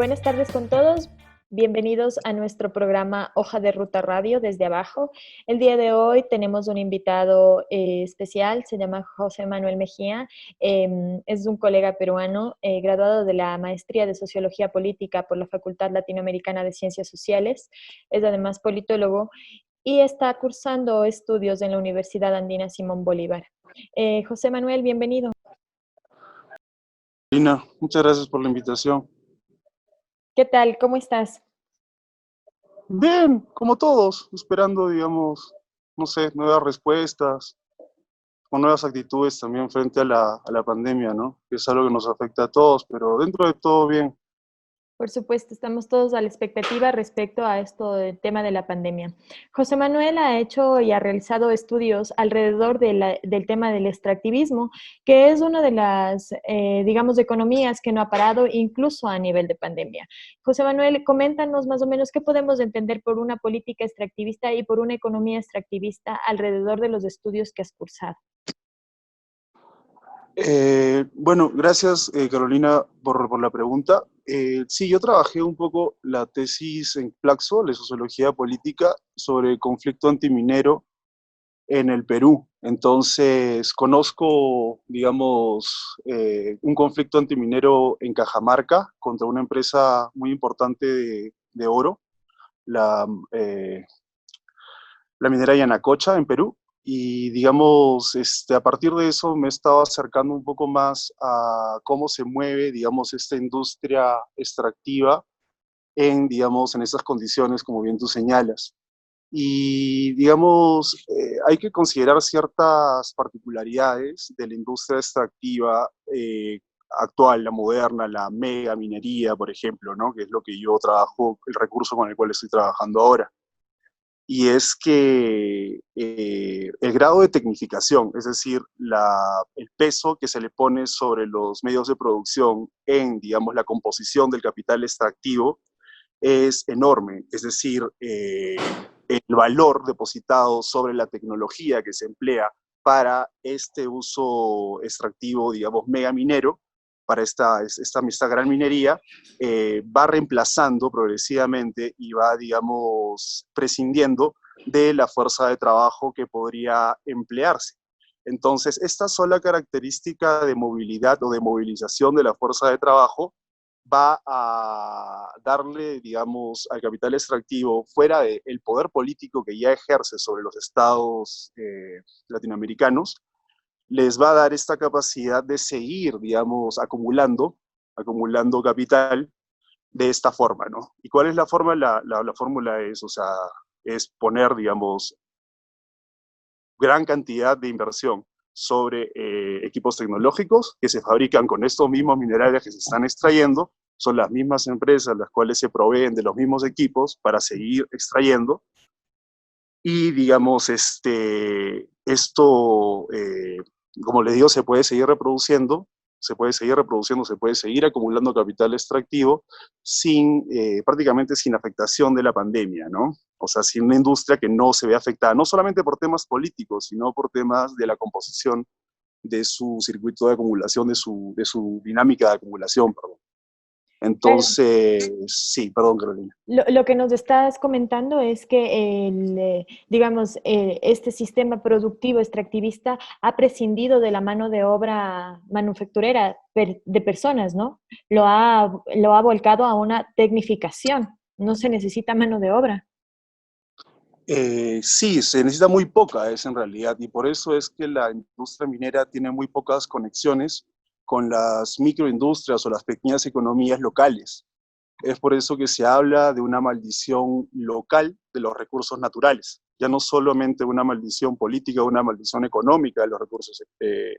Buenas tardes con todos. Bienvenidos a nuestro programa Hoja de Ruta Radio desde abajo. El día de hoy tenemos un invitado especial, se llama José Manuel Mejía. Es un colega peruano, graduado de la Maestría de Sociología Política por la Facultad Latinoamericana de Ciencias Sociales. Es además politólogo y está cursando estudios en la Universidad Andina Simón Bolívar. José Manuel, bienvenido. Lina, muchas gracias por la invitación. ¿Qué tal? ¿Cómo estás? Bien, como todos, esperando, digamos, no sé, nuevas respuestas o nuevas actitudes también frente a la pandemia, ¿no? Que es algo que nos afecta a todos, pero dentro de todo bien. Por supuesto, estamos todos a la expectativa respecto a esto del tema de la pandemia. José Manuel ha hecho y ha realizado estudios alrededor del tema del extractivismo, que es una de las, digamos, economías que no ha parado incluso a nivel de pandemia. José Manuel, coméntanos más o menos qué podemos entender por una política extractivista y por una economía extractivista alrededor de los estudios que has cursado. Bueno, gracias Carolina por la pregunta. Sí, yo trabajé un poco la tesis en Claxo, de Sociología Política, sobre el conflicto antiminero en el Perú. Entonces, conozco, digamos, un conflicto antiminero en Cajamarca contra una empresa muy importante de oro, la, eh, la minera Yanacocha en Perú. Y digamos, a partir de eso me he estado acercando un poco más a cómo se mueve, digamos, esta industria extractiva digamos, en esas condiciones, como bien tú señalas. Y, digamos, hay que considerar ciertas particularidades de la industria extractiva actual, la moderna, la mega minería, por ejemplo, ¿no? Que es lo que yo trabajo, el recurso con el cual estoy trabajando ahora. Y es que el grado de tecnificación, es decir, el peso que se le pone sobre los medios de producción en, digamos, la composición del capital extractivo, es enorme, es decir, el valor depositado sobre la tecnología que se emplea para este uso extractivo, digamos, mega minero, para esta gran minería, va reemplazando progresivamente y va, digamos, prescindiendo de la fuerza de trabajo que podría emplearse. Entonces, esta sola característica de movilidad o de movilización de la fuerza de trabajo va a darle, digamos, al capital extractivo, fuera del poder político que ya ejerce sobre los estados latinoamericanos, les va a dar esta capacidad de seguir, digamos, acumulando capital de esta forma, ¿no? ¿Y cuál es la forma? La fórmula es, o sea, es poner, digamos, gran cantidad de inversión sobre equipos tecnológicos que se fabrican con estos mismos minerales que se están extrayendo. Son las mismas empresas las cuales se proveen de los mismos equipos para seguir extrayendo. Y digamos, esto, como les digo, se puede seguir reproduciendo, se puede seguir acumulando capital extractivo prácticamente sin afectación de la pandemia, ¿no? O sea, sin una industria que no se ve afectada, no solamente por temas políticos, sino por temas de la composición de su circuito de acumulación, de su dinámica de acumulación, perdón. Claro. Entonces, sí, perdón, Carolina. Lo que nos estás comentando es que, digamos, este sistema productivo extractivista ha prescindido de la mano de obra manufacturera de personas, ¿no? Lo ha volcado a una tecnificación. No se necesita mano de obra. Sí, se necesita muy poca, es en realidad, y por eso es que la industria minera tiene muy pocas conexiones con las microindustrias o las pequeñas economías locales. Es por eso que se habla de una maldición local de los recursos naturales, ya no solamente una maldición política, una maldición económica de los recursos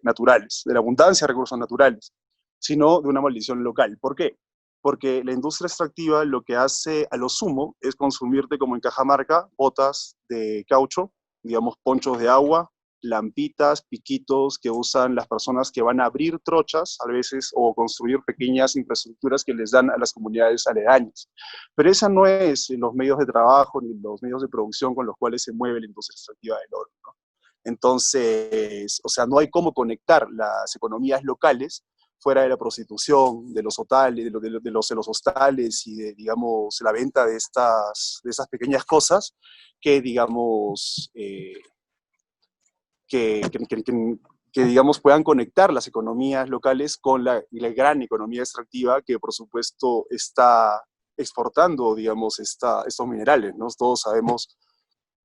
naturales, de la abundancia de recursos naturales, sino de una maldición local. ¿Por qué? Porque la industria extractiva lo que hace a lo sumo es consumirte, como en Cajamarca, botas de caucho, digamos ponchos de agua, lampitas, piquitos que usan las personas que van a abrir trochas a veces o construir pequeñas infraestructuras que les dan a las comunidades aledañas. Pero esa no es los medios de trabajo ni los medios de producción con los cuales se mueve la industria extractiva del oro, ¿no? Entonces, o sea, no hay cómo conectar las economías locales fuera de la prostitución, de los hostales, de los hostales y de, digamos, la venta de estas pequeñas cosas que, digamos, que, que, que, que, digamos, puedan conectar las economías locales con la gran economía extractiva que, por supuesto, está exportando, digamos, estos minerales, ¿no? Todos sabemos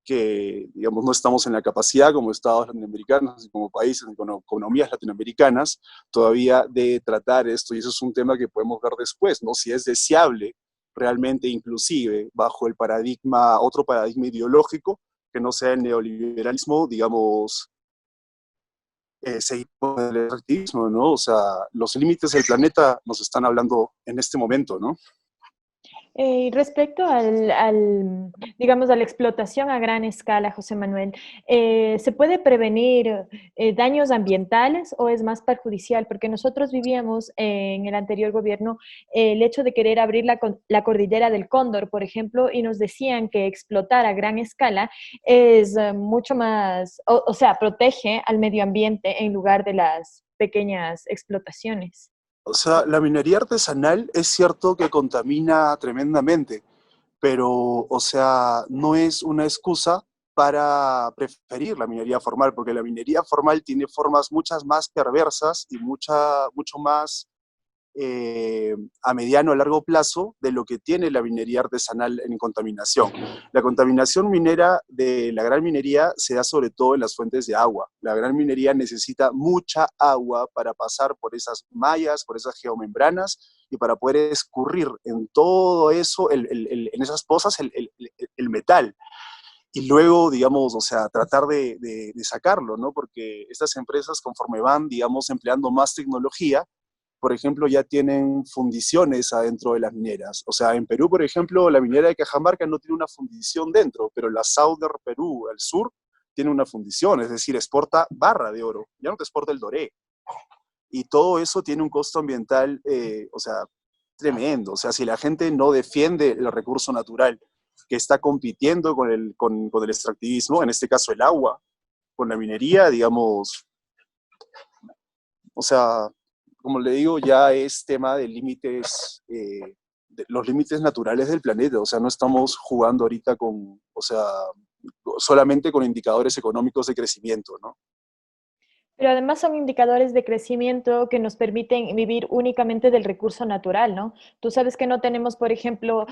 que, digamos, no estamos en la capacidad como estados latinoamericanos y como países, como economías latinoamericanas, todavía de tratar esto, y eso es un tema que podemos ver después, ¿no? Si es deseable realmente, inclusive, bajo el paradigma, otro paradigma ideológico, que no sea el neoliberalismo, digamos, seguir con el extractivismo, ¿no? O sea, los límites del planeta nos están hablando en este momento, ¿no? Respecto digamos, a la explotación a gran escala, José Manuel, ¿se puede prevenir daños ambientales o es más perjudicial? Porque nosotros vivíamos en el anterior gobierno el hecho de querer abrir la cordillera del Cóndor, por ejemplo, y nos decían que explotar a gran escala es mucho más, o sea, protege al medio ambiente en lugar de las pequeñas explotaciones. O sea, la minería artesanal es cierto que contamina tremendamente, pero, o sea, no es una excusa para preferir la minería formal, porque la minería formal tiene formas muchas más perversas y mucho más a mediano a largo plazo de lo que tiene la minería artesanal en contaminación. La contaminación minera de la gran minería se da sobre todo en las fuentes de agua. La gran minería necesita mucha agua para pasar por esas mallas, por esas geomembranas y para poder escurrir en todo eso, en esas pozas, el metal y luego, digamos, o sea, tratar de sacarlo, ¿no? Porque estas empresas, conforme van, digamos, empleando más tecnología, por ejemplo, ya tienen fundiciones adentro de las mineras. O sea, en Perú, por ejemplo, la minera de Cajamarca no tiene una fundición dentro, pero la Southern Perú, el sur, tiene una fundición, es decir, exporta barra de oro, ya no te exporta el doré. Y todo eso tiene un costo ambiental, o sea, tremendo. O sea, si la gente no defiende el recurso natural que está compitiendo con el extractivismo, en este caso el agua, con la minería, digamos, o sea, como le digo, ya es tema de límites, de los límites naturales del planeta. O sea, no estamos jugando ahorita con, o sea, solamente con indicadores económicos de crecimiento, ¿no? Pero además son indicadores de crecimiento que nos permiten vivir únicamente del recurso natural, ¿no? Tú sabes que no tenemos, por ejemplo,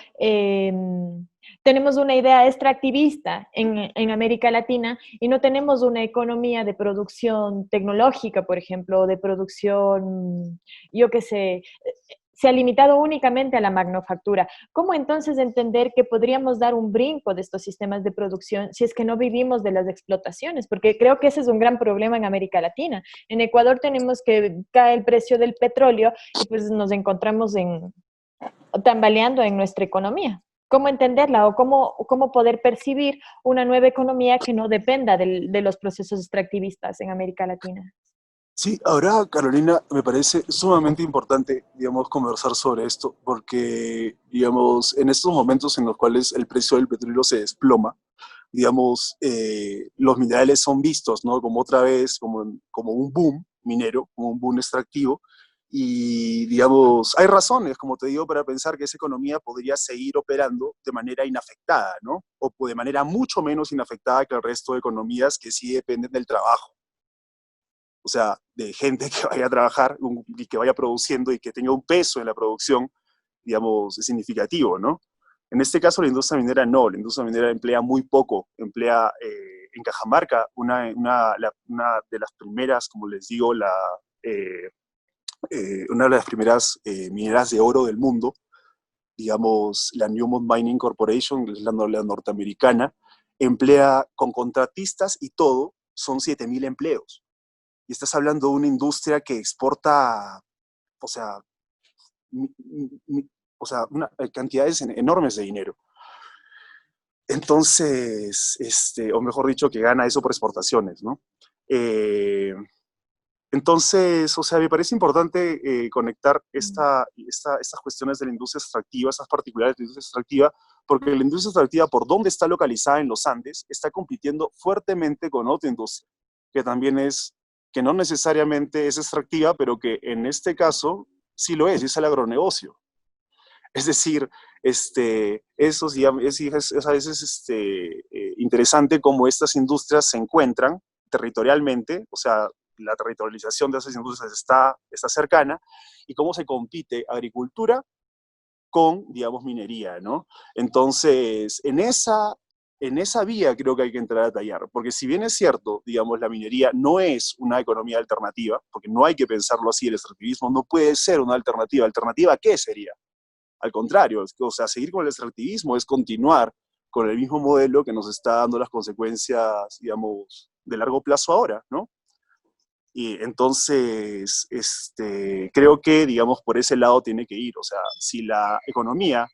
tenemos una idea extractivista en América Latina y no tenemos una economía de producción tecnológica, por ejemplo, de producción, yo qué sé, se ha limitado únicamente a la manufactura. ¿Cómo entonces entender que podríamos dar un brinco de estos sistemas de producción si es que no vivimos de las explotaciones? Porque creo que ese es un gran problema en América Latina. En Ecuador tenemos que caer el precio del petróleo y pues nos encontramos tambaleando en nuestra economía. ¿Cómo entenderla o cómo poder percibir una nueva economía que no dependa de los procesos extractivistas en América Latina? Sí, ahora, Carolina, me parece sumamente importante, digamos, conversar sobre esto, porque, digamos, en estos momentos en los cuales el precio del petróleo se desploma, digamos, los minerales son vistos, ¿no? Como otra vez, como un boom minero, como un boom extractivo, y, digamos, hay razones, como te digo, para pensar que esa economía podría seguir operando de manera inafectada, ¿no? O de manera mucho menos inafectada que el resto de economías que sí dependen del trabajo. O sea, de gente que vaya a trabajar y que vaya produciendo y que tenga un peso en la producción, digamos, es significativo, ¿no? En este caso, la industria minera no, la industria minera emplea muy poco, emplea en Cajamarca una de las primeras, como les digo, eh, una de las primeras mineras de oro del mundo, digamos, la Newmont Mining Corporation, que es la norteamericana, emplea con contratistas y todo, son 7.000 empleos y estás hablando de una industria que exporta, o sea, o sea cantidades enormes de dinero. Entonces, o mejor dicho, que gana eso por exportaciones, ¿no? Eh, entonces, o sea, me parece importante conectar estas cuestiones de la industria extractiva, estas particulares de la industria extractiva, porque la industria extractiva, por donde está localizada en los Andes, está compitiendo fuertemente con otra industria, que también es que no necesariamente es extractiva, pero que en este caso sí lo es el agronegocio. Es decir, eso es a veces interesante cómo estas industrias se encuentran territorialmente, o sea, la territorialización de esas industrias está cercana, y cómo se compite agricultura con, digamos, minería, ¿no? Entonces, en esa vía creo que hay que entrar a tallar, porque si bien es cierto, digamos, la minería no es una economía alternativa, porque no hay que pensarlo así, el extractivismo no puede ser una alternativa. ¿Alternativa qué sería? Al contrario, o sea, seguir con el extractivismo es continuar con el mismo modelo que nos está dando las consecuencias, digamos, de largo plazo ahora, ¿no? Y entonces, creo que, digamos, por ese lado tiene que ir. O sea, si la economía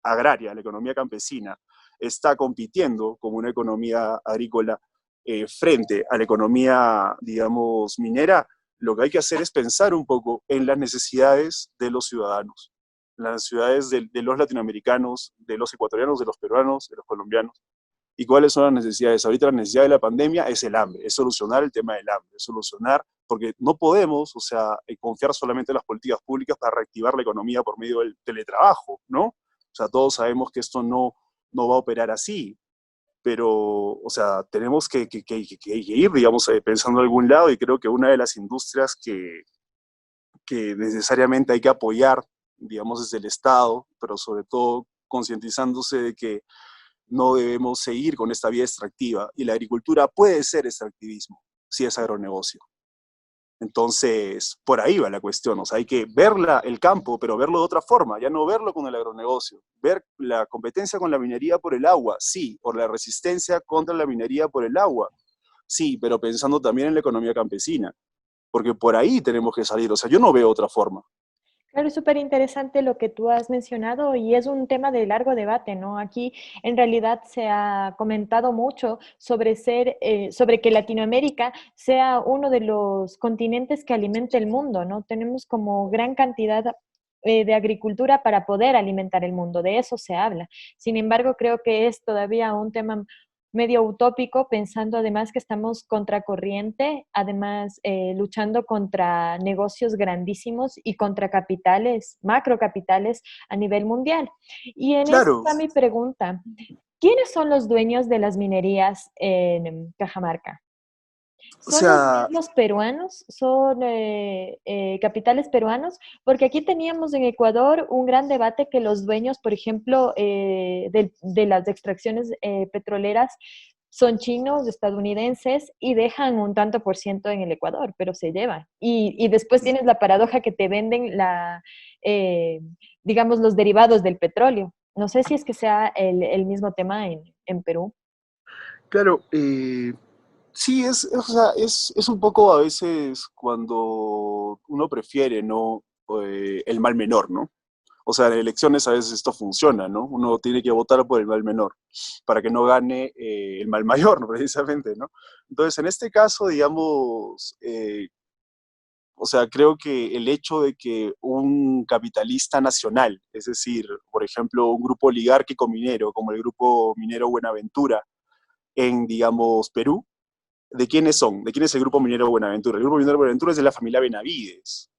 agraria, la economía campesina, está compitiendo como una economía agrícola frente a la economía, digamos, minera, lo que hay que hacer es pensar un poco en las necesidades de los ciudadanos, en las necesidades de los latinoamericanos, de los ecuatorianos, de los peruanos, de los colombianos. ¿Y cuáles son las necesidades? Ahorita la necesidad de la pandemia es el hambre, es solucionar el tema del hambre, es solucionar, porque no podemos, o sea, confiar solamente en las políticas públicas para reactivar la economía por medio del teletrabajo, ¿no? O sea, todos sabemos que esto no va a operar así, pero, o sea, tenemos que ir, digamos, pensando en algún lado, y creo que una de las industrias que necesariamente hay que apoyar, digamos, desde el Estado, pero sobre todo concientizándose de que no debemos seguir con esta vía extractiva, y la agricultura puede ser extractivismo si es agronegocio. Entonces, por ahí va la cuestión. O sea, hay que ver el campo, pero verlo de otra forma, ya no verlo con el agronegocio. Ver la competencia con la minería por el agua, sí, o la resistencia contra la minería por el agua, sí, pero pensando también en la economía campesina, porque por ahí tenemos que salir. O sea, yo no veo otra forma. Claro, es súper interesante lo que tú has mencionado y es un tema de largo debate, ¿no? Aquí en realidad se ha comentado mucho sobre que Latinoamérica sea uno de los continentes que alimenta el mundo, ¿no? Tenemos como gran cantidad de agricultura para poder alimentar el mundo, de eso se habla. Sin embargo, creo que es todavía un tema medio utópico, pensando además que estamos contracorriente, además luchando contra negocios grandísimos y contra capitales, macrocapitales a nivel mundial. Y en eso Claro, está mi pregunta. ¿Quiénes son los dueños de las minerías en Cajamarca? o ¿Son los sea, mismos peruanos? ¿Son capitales peruanos? Porque aquí teníamos en Ecuador un gran debate que los dueños, por ejemplo, de las extracciones petroleras son chinos, estadounidenses y dejan un tanto por ciento en el Ecuador, pero se llevan. Y después tienes la paradoja que te venden eh, digamos, los derivados del petróleo. No sé si es que sea el mismo tema en Perú. claro, sí, o sea, es un poco a veces cuando uno prefiere, ¿no? El mal menor, ¿no? O sea, en elecciones a veces esto funciona, ¿no? Uno tiene que votar por el mal menor para que no gane el mal mayor, ¿no? Precisamente, ¿no? Entonces, en este caso, digamos, o sea, creo que el hecho de que un capitalista nacional, es decir, por ejemplo, un grupo oligárquico minero, como el grupo minero Buenaventura en, digamos, Perú, ¿de quiénes son? ¿De quién es el Grupo Minero Buenaventura? El Grupo Minero Buenaventura es de la familia Benavides.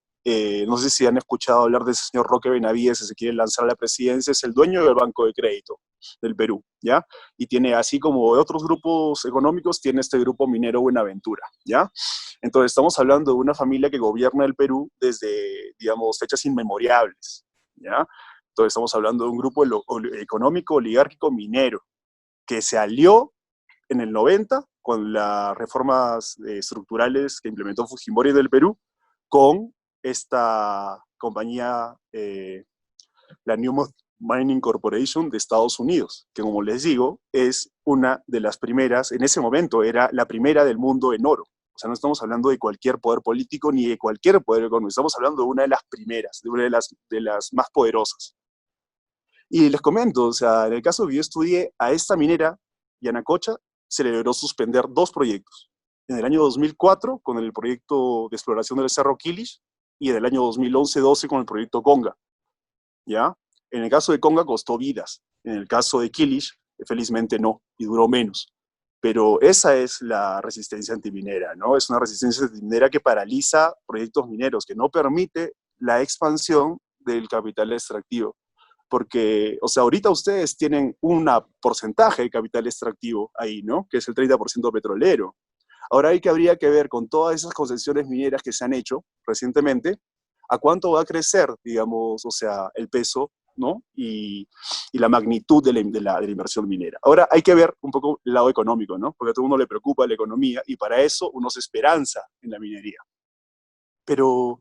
No sé si han escuchado hablar de ese señor Roque Benavides, si se quiere lanzar a la presidencia, es el dueño del Banco de Crédito del Perú, ¿ya? Y tiene, así como otros grupos económicos, tiene este Grupo Minero Buenaventura, ¿ya? Entonces estamos hablando de una familia que gobierna el Perú desde, digamos, fechas inmemorables, ¿ya? Entonces estamos hablando de un grupo económico, oligárquico, minero, que se alió en el 90 con las reformas estructurales que implementó Fujimori del Perú, con esta compañía, la Newmont Mining Corporation de Estados Unidos, que como les digo, es una de las primeras, en ese momento era la primera del mundo en oro. O sea, no estamos hablando de cualquier poder político ni de cualquier poder económico, estamos hablando de una de las primeras, de una de las más poderosas. Y les comento, o sea, en el caso que yo estudié, a esta minera, Yanacocha, se le logró suspender dos proyectos. En el año 2004, con el proyecto de exploración del Cerro Quilich, y en el año 2011-12 con el proyecto Conga, ¿ya? En el caso de Conga costó vidas, en el caso de Quilich, felizmente no, y duró menos. pero esa es la resistencia antiminera, ¿no? Es una resistencia antiminera que paraliza proyectos mineros, que no permite la expansión del capital extractivo. Porque, o sea, ahorita ustedes tienen un porcentaje de capital extractivo ahí, ¿no? Que es el 30% petrolero. Ahora habría que ver con todas esas concesiones mineras que se han hecho recientemente, a cuánto va a crecer, digamos, o sea, el peso, ¿no? Y la magnitud de la inversión minera. Ahora hay que ver un poco el lado económico, ¿no? Porque a todo el mundo le preocupa la economía y para eso uno se esperanza en la minería. Pero,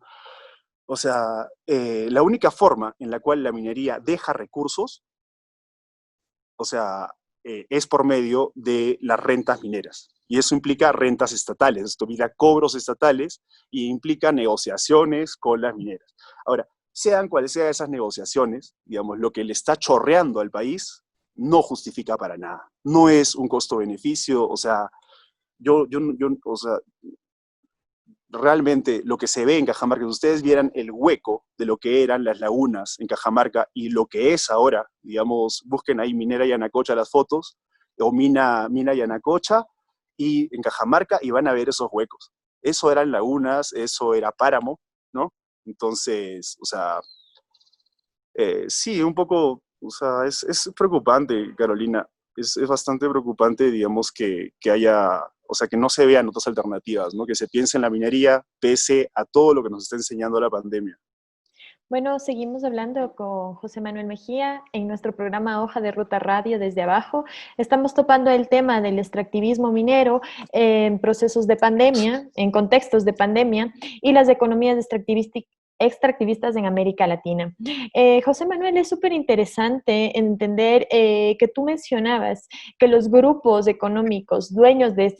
o sea, la única forma en la cual la minería deja recursos, o sea, es por medio de las rentas mineras. Y eso implica rentas estatales, esto implica cobros estatales y implica negociaciones con las mineras. Ahora, sean cuales sean esas negociaciones, digamos, lo que le está chorreando al país no justifica para nada. No es un costo-beneficio, o sea, o sea, realmente lo que se ve en Cajamarca, si ustedes vieran el hueco de lo que eran las lagunas en Cajamarca y lo que es ahora, digamos, busquen ahí Minera Yanacocha las fotos, o Mina Yanacocha, y en Cajamarca, y van a ver esos huecos. Eso eran lagunas, eso era páramo, ¿no? Entonces, o sea, sí, un poco, o sea, es preocupante, Carolina. Es bastante preocupante, digamos, que haya, o sea, que no se vean otras alternativas, ¿no? Que se piense en la minería pese a todo lo que nos está enseñando la pandemia. Bueno, seguimos hablando con José Manuel Mejía en nuestro programa Hoja de Ruta Radio desde abajo. Estamos topando el tema del extractivismo minero en procesos de pandemia, en contextos de pandemia y las economías extractivistas en América Latina. José Manuel, es súper interesante entender que tú mencionabas que los grupos económicos dueños de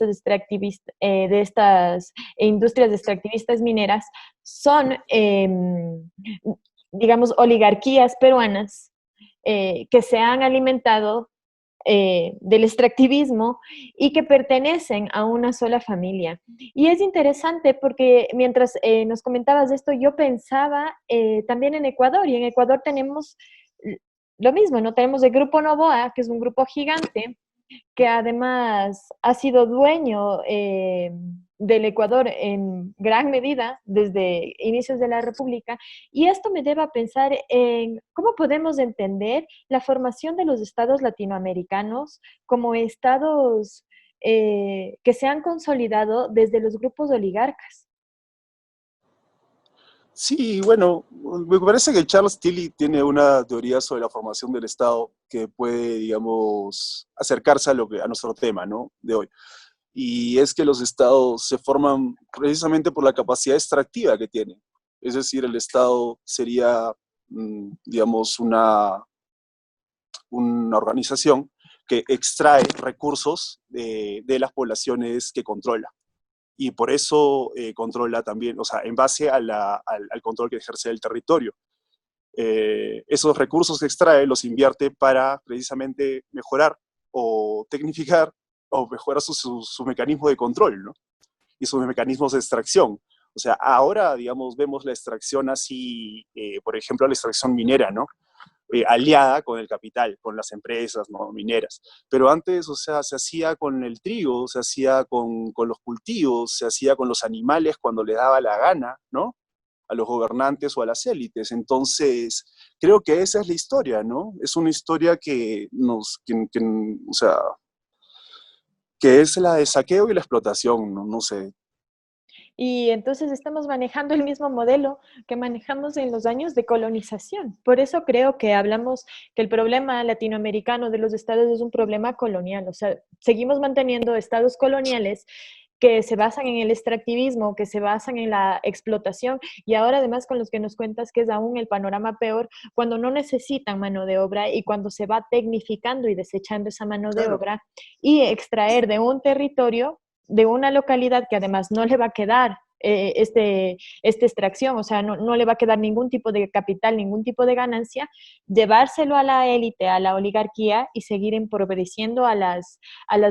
de estas industrias extractivistas mineras son digamos, oligarquías peruanas que se han alimentado del extractivismo y que pertenecen a una sola familia. Y es interesante porque mientras nos comentabas esto, yo pensaba también en Ecuador, y en Ecuador tenemos lo mismo, ¿no? Tenemos el Grupo Novoa, que es un grupo gigante, que además ha sido dueño del Ecuador en gran medida desde inicios de la República, y esto me lleva a pensar en cómo podemos entender la formación de los estados latinoamericanos como estados que se han consolidado desde los grupos oligarcas. Sí, bueno, me parece que Charles Tilly tiene una teoría sobre la formación del Estado que puede, digamos, acercarse a nuestro tema, ¿no? De hoy. Y es que los estados se forman precisamente por la capacidad extractiva que tienen. Es decir, el estado sería, digamos, una organización que extrae recursos de las poblaciones que controla. Y por eso controla también, o sea, en base al control que ejerce el territorio. Esos recursos que extrae los invierte para precisamente mejorar o tecnificar o mejorar su mecanismo de control, ¿no? Y sus mecanismos de extracción. O sea, ahora, digamos, vemos la extracción así, por ejemplo, la extracción minera, ¿no? Aliada con el capital, con las empresas, ¿no? Mineras. Pero antes, o sea, se hacía con el trigo, se hacía con los cultivos, se hacía con los animales cuando le daba la gana, ¿no? A los gobernantes o a las élites. Entonces, creo que esa es la historia, ¿no? Es una historia o sea, que es la de saqueo y la explotación, ¿no? No sé. Y entonces estamos manejando el mismo modelo que manejamos en los años de colonización. Por eso creo que hablamos que el problema latinoamericano de los estados es un problema colonial. O sea, seguimos manteniendo estados coloniales que se basan en el extractivismo, que se basan en la explotación, y ahora además con los que nos cuentas que es aún el panorama peor cuando no necesitan mano de obra y cuando se va tecnificando y desechando esa mano de Claro. obra y extraer de un territorio, de una localidad que además no le va a quedar esta extracción, o sea, no le va a quedar ningún tipo de capital, ningún tipo de ganancia, llevárselo a la élite, a la oligarquía y seguir empobreciendo a las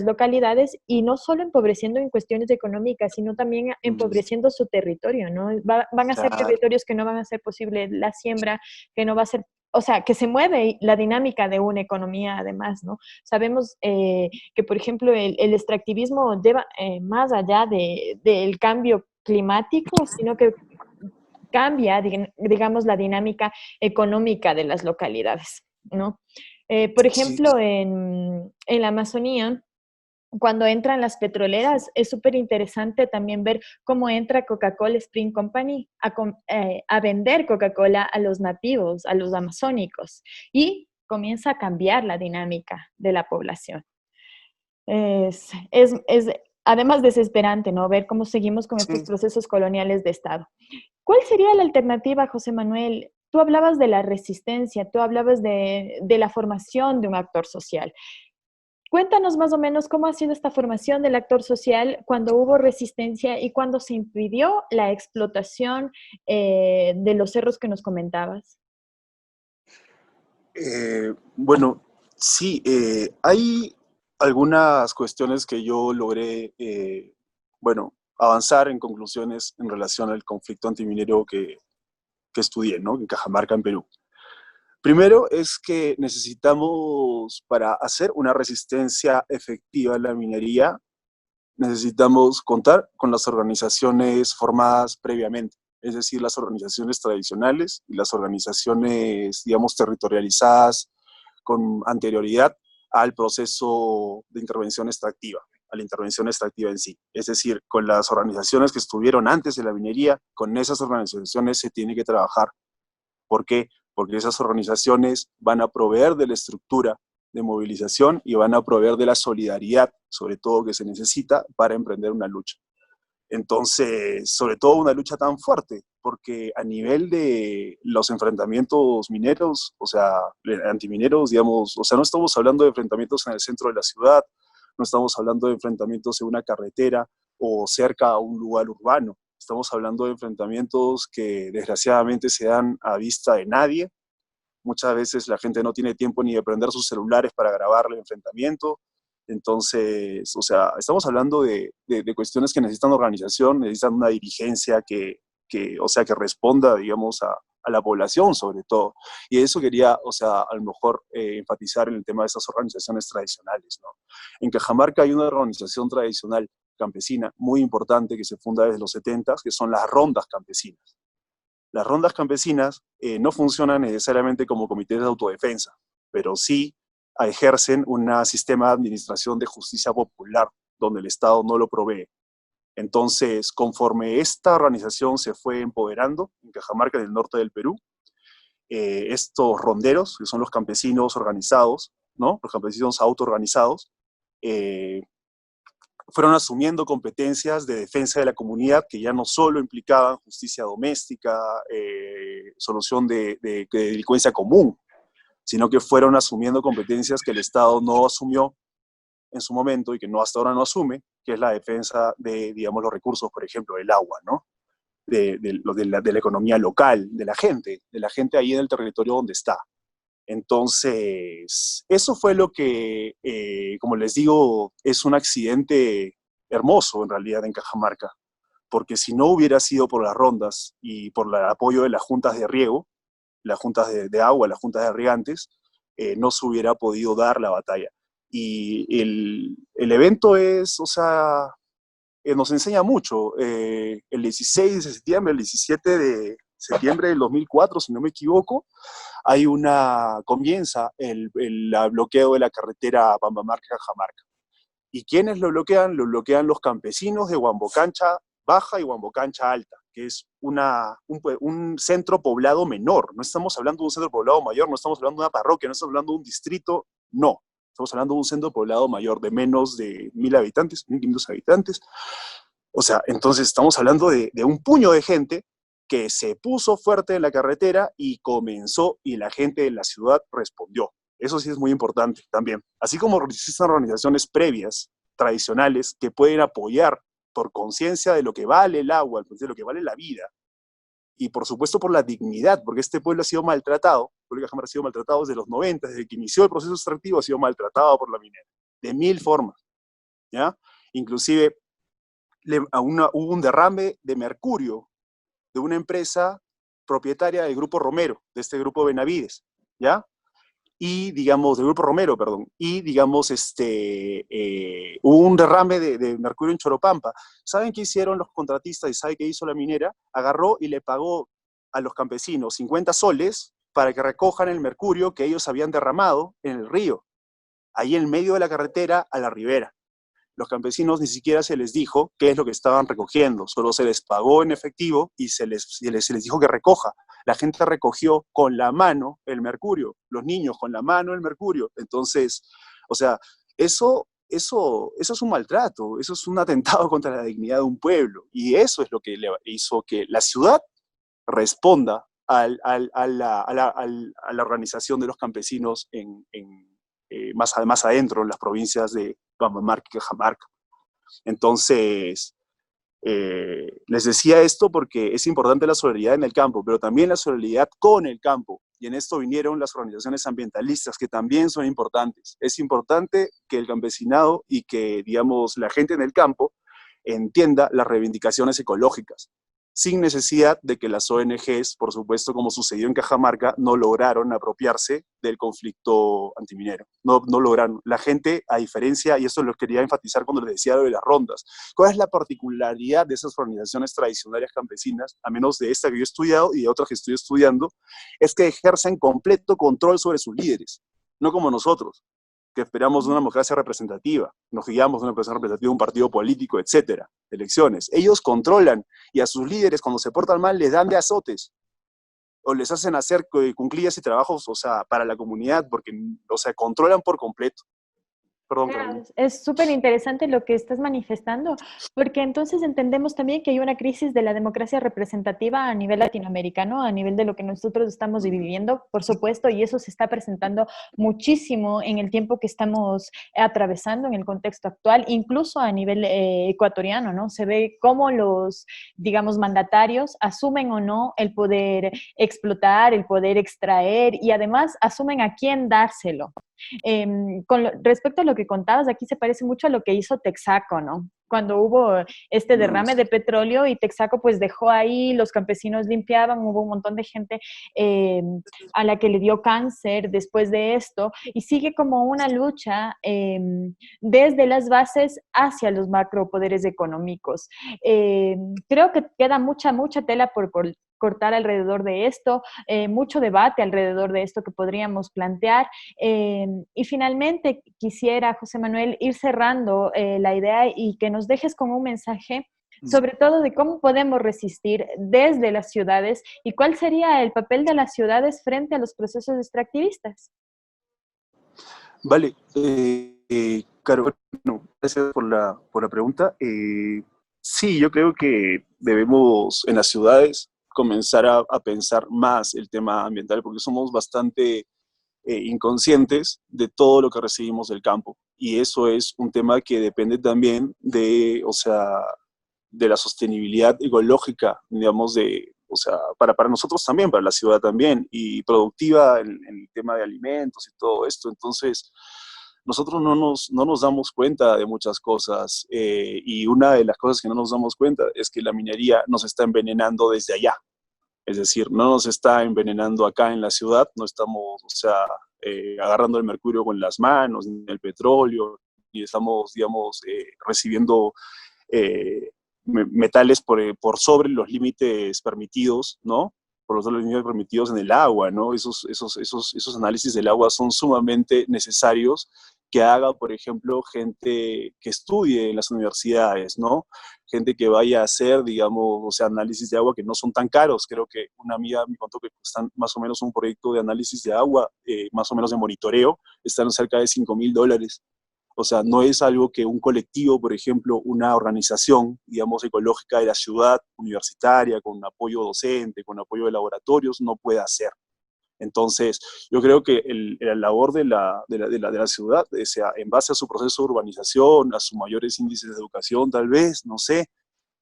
localidades, y no solo empobreciendo en cuestiones económicas, sino también empobreciendo su territorio, ¿no? Van a ser Claro. territorios que no van a ser posible la siembra, que no va a ser o sea, que se mueve la dinámica de una economía además, ¿no? Sabemos que, por ejemplo, el extractivismo lleva más allá del cambio climático, sino que cambia, digamos, la dinámica económica de las localidades, ¿no? Por Sí, ejemplo, en la Amazonía, cuando entran las petroleras, es súper interesante también ver cómo entra Coca-Cola Spring Company a vender Coca-Cola a los nativos, a los amazónicos, y comienza a cambiar la dinámica de la población. Es además desesperante, ¿no? Ver cómo seguimos con estos sí. procesos coloniales de Estado. ¿Cuál sería la alternativa, José Manuel? Tú hablabas de la resistencia, tú hablabas de la formación de un actor social. Cuéntanos más o menos cómo ha sido esta formación del actor social cuando hubo resistencia y cuando se impidió la explotación de los cerros que nos comentabas. Bueno, sí, hay algunas cuestiones que yo logré, bueno, avanzar en conclusiones en relación al conflicto antiminero que estudié, ¿no? En Cajamarca, en Perú. Primero es que necesitamos, para hacer una resistencia efectiva a la minería, necesitamos contar con las organizaciones formadas previamente, es decir, las organizaciones tradicionales y las organizaciones, digamos, territorializadas con anterioridad al proceso de intervención extractiva, a la intervención extractiva en sí. Es decir, con las organizaciones que estuvieron antes de la minería, con esas organizaciones se tiene que trabajar. ¿Por qué? Porque esas organizaciones van a proveer de la estructura de movilización y van a proveer de la solidaridad, sobre todo que se necesita para emprender una lucha. Entonces, sobre todo una lucha tan fuerte, porque a nivel de los enfrentamientos mineros, o sea, antimineros, digamos, o sea, no estamos hablando de enfrentamientos en el centro de la ciudad, no estamos hablando de enfrentamientos en una carretera o cerca a un lugar urbano, estamos hablando de enfrentamientos que desgraciadamente se dan a vista de nadie. Muchas veces la gente no tiene tiempo ni de prender sus celulares para grabar el enfrentamiento. Entonces, o sea, estamos hablando de cuestiones que necesitan organización, necesitan una dirigencia o sea, que responda, digamos, a la población sobre todo. Y eso quería, o sea, a lo mejor enfatizar en el tema de esas organizaciones tradicionales, ¿no? En Cajamarca hay una organización tradicional campesina muy importante que se funda desde los 70, que son las rondas campesinas. Las rondas campesinas no funcionan necesariamente como comités de autodefensa, pero sí ejercen un sistema de administración de justicia popular donde el Estado no lo provee. Entonces, conforme esta organización se fue empoderando en Cajamarca, en el norte del Perú, estos ronderos, que son los campesinos organizados, ¿no? Los campesinos autoorganizados, eh, fueron asumiendo competencias de defensa de la comunidad que ya no solo implicaban justicia doméstica, solución de delincuencia común, sino que fueron asumiendo competencias que el Estado no asumió en su momento y que no hasta ahora no asume, que es la defensa de, digamos, los recursos, por ejemplo, el agua, ¿no? De la economía local, de la gente ahí en el territorio donde está. Entonces, eso fue lo que, como les digo, es un accidente hermoso en realidad en Cajamarca, porque si no hubiera sido por las rondas y por el apoyo de las juntas de riego, las juntas de agua, las juntas de regantes, no se hubiera podido dar la batalla. Y el evento es, o sea, nos enseña mucho. El 16 de septiembre, el 17 de septiembre del 2004, si no me equivoco, comienza el bloqueo de la carretera Pambamarca-Cajamarca. ¿Y quiénes lo bloquean? Lo bloquean los campesinos de Huambocancha Baja y Huambocancha Alta, que es un centro poblado menor. No estamos hablando de un centro poblado mayor, no estamos hablando de una parroquia, no estamos hablando de un distrito, no. Estamos hablando de un centro poblado mayor de menos de 1.000 habitantes, 1.500 habitantes. O sea, entonces estamos hablando de un puño de gente que se puso fuerte en la carretera y comenzó, y la gente de la ciudad respondió. Eso sí es muy importante también. Así como existen organizaciones previas, tradicionales, que pueden apoyar por conciencia de lo que vale el agua, de lo que vale la vida, y por supuesto por la dignidad, porque este pueblo ha sido maltratado, el pueblo de Cajamarca ha sido maltratado desde los 90, desde que inició el proceso extractivo ha sido maltratado por la minera, de mil formas, ¿ya? Inclusive hubo un derrame de mercurio de una empresa propietaria del grupo Romero, de este grupo Benavides. ¿ya? Y, digamos, del Grupo Romero, perdón, y, digamos, hubo un derrame de mercurio en Choropampa. ¿Saben qué hicieron los contratistas y sabe qué hizo la minera? Agarró y le pagó a los campesinos 50 soles para que recojan el mercurio que ellos habían derramado en el río, ahí en medio de la carretera a la ribera. Los campesinos ni siquiera se les dijo qué es lo que estaban recogiendo, solo se les pagó en efectivo y se les dijo que recoja. La gente recogió con la mano el mercurio, los niños con la mano el mercurio. Entonces, o sea, eso es un maltrato, eso es un atentado contra la dignidad de un pueblo. Y eso es lo que le hizo que la ciudad responda a la organización de los campesinos más adentro, en las provincias de Pambamarca y Cajamarca. Entonces, les decía esto porque es importante la solidaridad en el campo, pero también la solidaridad con el campo. Y en esto vinieron las organizaciones ambientalistas, que también son importantes. Es importante que el campesinado y que, digamos, la gente en el campo entienda las reivindicaciones ecológicas, sin necesidad de que las ONGs, por supuesto, como sucedió en Cajamarca, no lograron apropiarse del conflicto antiminero. No lograron. La gente, a diferencia, y eso lo quería enfatizar cuando les decía lo de las rondas, ¿cuál es la particularidad de esas organizaciones tradicionales campesinas, a menos de esta que yo he estudiado y de otras que estoy estudiando? Es que ejercen completo control sobre sus líderes, no como nosotros, que esperamos una democracia representativa, nos guiamos de una democracia representativa de un partido político, etcétera, elecciones. Ellos controlan y a sus líderes, cuando se portan mal, les dan de azotes o les hacen hacer cunclillas y trabajos, o sea, para la comunidad, porque, o sea, controlan por completo. Perdón, Claro, Carolina. es súper interesante lo que estás manifestando, porque entonces entendemos también que hay una crisis de la democracia representativa a nivel latinoamericano, a nivel de lo que nosotros estamos viviendo, por supuesto, y eso se está presentando muchísimo en el tiempo que estamos atravesando en el contexto actual, incluso a nivel ecuatoriano, ¿no? Se ve cómo los, digamos, mandatarios asumen o no el poder explotar, el poder extraer y además asumen a quién dárselo. Respecto a lo que contabas, aquí se parece mucho a lo que hizo Texaco, ¿no? Cuando hubo este derrame de petróleo y Texaco pues dejó ahí, los campesinos limpiaban, hubo un montón de gente eh, a la que le dio cáncer después de esto y sigue como una lucha desde las bases hacia los macropoderes económicos. Creo que queda mucha tela por cortar alrededor de esto, mucho debate alrededor de esto que podríamos plantear. Y finalmente quisiera, José Manuel, ir cerrando la idea y que nos dejes con un mensaje sobre todo de cómo podemos resistir desde las ciudades y cuál sería el papel de las ciudades frente a los procesos extractivistas. Vale, Caro, bueno, gracias por la pregunta. Sí, yo creo que debemos en las ciudades comenzar a pensar más el tema ambiental porque somos bastante inconscientes de todo lo que recibimos del campo. Y eso es un tema que depende también de, o sea, de la sostenibilidad ecológica, digamos, o sea, para nosotros también, para la ciudad también, y productiva en el tema de alimentos y todo esto. Entonces, nosotros no nos damos cuenta de muchas cosas, y una de las cosas que no nos damos cuenta es que la minería nos está envenenando desde allá. Es decir, no nos está envenenando acá en la ciudad, no estamos, o sea, agarrando el mercurio con las manos, ni el petróleo, ni estamos, digamos, recibiendo eh, metales por sobre los límites permitidos, ¿no? Por los límites permitidos en el agua, ¿no? Esos análisis del agua son sumamente necesarios que haga, por ejemplo, gente que estudie en las universidades, ¿no? Gente que vaya a hacer, digamos, o sea, análisis de agua que no son tan caros. Creo que una amiga me contó que están más o menos un proyecto de análisis de agua, más o menos de monitoreo, están cerca de $5.000. O sea, no es algo que un colectivo, por ejemplo, una organización, digamos, ecológica de la ciudad, universitaria, con apoyo docente, con apoyo de laboratorios, no pueda hacer. Entonces, yo creo que la labor de la ciudad, o sea, en base a su proceso de urbanización, a sus mayores índices de educación, tal vez, no sé,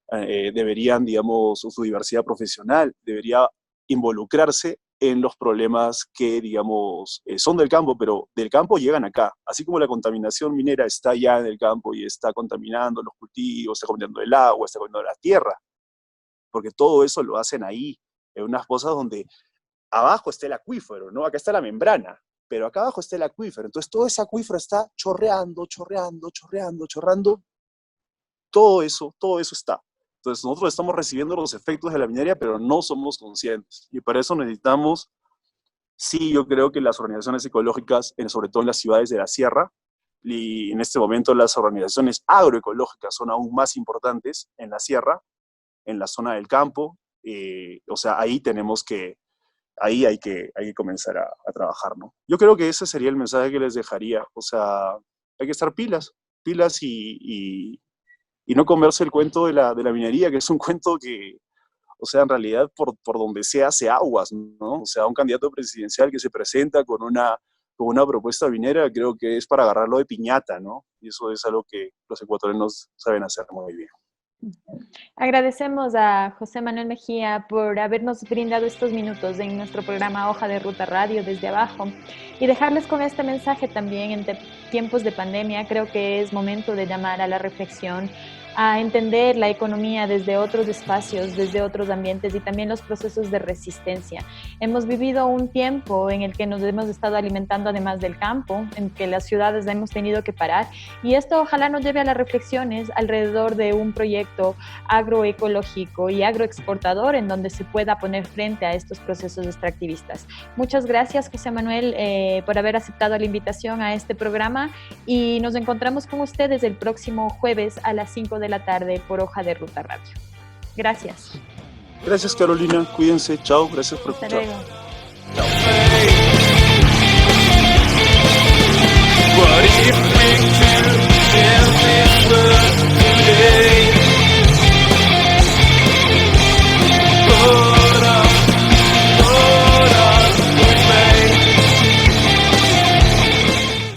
deberían, digamos, su diversidad profesional, debería involucrarse en los problemas que, digamos, son del campo, pero del campo llegan acá. Así como la contaminación minera está allá en el campo y está contaminando los cultivos, está contaminando el agua, está contaminando la tierra, porque todo eso lo hacen ahí, en unas cosas donde abajo está el acuífero, ¿no? Acá está la membrana, pero acá abajo está el acuífero. Entonces todo ese acuífero está chorreando, todo eso está. Entonces nosotros estamos recibiendo los efectos de la minería, pero no somos conscientes. Y para eso necesitamos, sí, yo creo que las organizaciones ecológicas, sobre todo en las ciudades de la sierra, y en este momento las organizaciones agroecológicas son aún más importantes en la sierra, en la zona del campo. O sea, ahí hay que comenzar a trabajar, ¿no? Yo creo que ese sería el mensaje que les dejaría. O sea, hay que estar pilas y no comerse el cuento de la minería, que es un cuento que, o sea, en realidad por donde se hace aguas, ¿no? O sea, un candidato presidencial que se presenta con una propuesta minera, creo que es para agarrarlo de piñata, ¿no? Y eso es algo que los ecuatorianos saben hacer muy bien. Agradecemos a José Manuel Mejía por habernos brindado estos minutos en nuestro programa Hoja de Ruta Radio desde abajo y dejarles con este mensaje también en tiempos de pandemia. Creo que es momento de llamar a la reflexión, a entender la economía desde otros espacios, desde otros ambientes y también los procesos de resistencia. Hemos vivido un tiempo en el que nos hemos estado alimentando además del campo, en que las ciudades hemos tenido que parar, y esto ojalá nos lleve a las reflexiones alrededor de un proyecto agroecológico y agroexportador en donde se pueda poner frente a estos procesos extractivistas. Muchas gracias, José Manuel, por haber aceptado la invitación a este programa, y nos encontramos con ustedes el próximo jueves a las 5 de la tarde por Hoja de Ruta Radio. Gracias. Gracias, Carolina. Cuídense. Chao. Gracias por escuchar. Hasta luego. Chao.